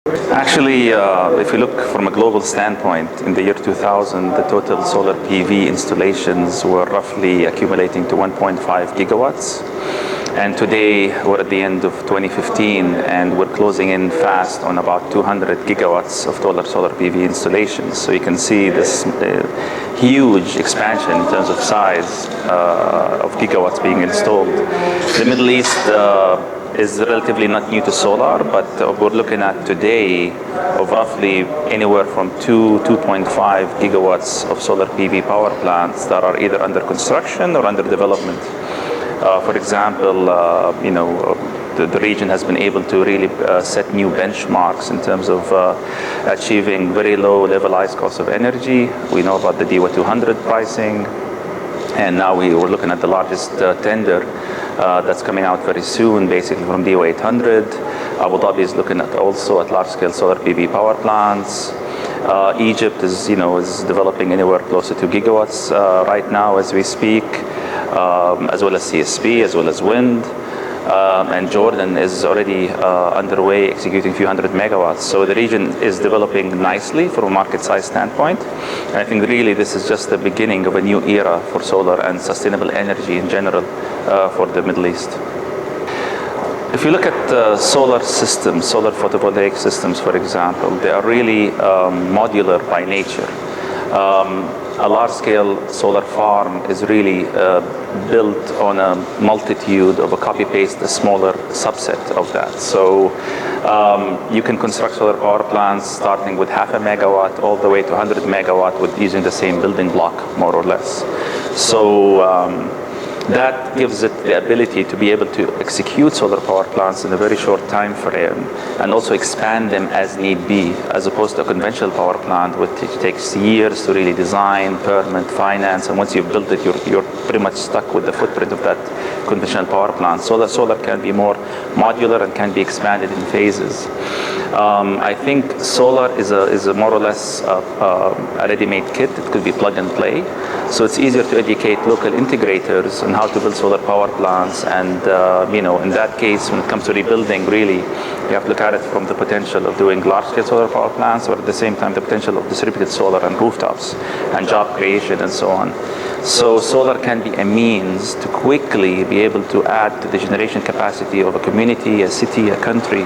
Actually, if you look from a global standpoint, in the year 2000, the total solar PV installations were roughly accumulating to 1.5 gigawatts. And today, we're at the end of 2015, and we're closing in fast on about 200 gigawatts of total solar PV installations. So you can see this huge expansion in terms of size of gigawatts being installed. The Middle East is relatively not new to solar, but we're looking at today of roughly anywhere from 2.5 gigawatts of solar PV power plants that are either under construction or under development. For example, the region has been able to really set new benchmarks in terms of achieving very low levelized cost of energy. We know about the DEWA 200 pricing, and now we're looking at the largest tender that's coming out very soon, basically from DEWA 800. Abu Dhabi is looking at also at large-scale solar PV power plants. Egypt is developing anywhere close to 2 gigawatts right now as we speak, as well as CSP, as well as wind. And Jordan is already underway executing a few hundred megawatts. So the region is developing nicely from a market size standpoint. And I think really this is just the beginning of a new era for solar and sustainable energy in general for the Middle East. If you look at solar systems, solar photovoltaic systems, for example, they are really modular by nature. A large-scale solar farm is really built on a multitude of a copy-paste, a smaller subset of that. So you can construct solar power plants starting with half a megawatt all the way to 100 megawatt with using the same building block, more or less. So that gives it the ability to be able to execute solar power plants in a very short time frame and also expand them as need be, as opposed to a conventional power plant, which takes years to really design, permit, finance, and once you've built it, you're pretty much stuck with the footprint of that conventional power plant. Solar can be more modular and can be expanded in phases. I think solar is a more or less a ready-made kit. It could be plug and play. So it's easier to educate local integrators on how to build solar power plants. And in that case, when it comes to rebuilding, really, you have to look at it from the potential of doing large-scale solar power plants, or at the same time, the potential of distributed solar and rooftops and job creation and so on. So solar can be a means to quickly be able to add to the generation capacity of a community, a city, a country,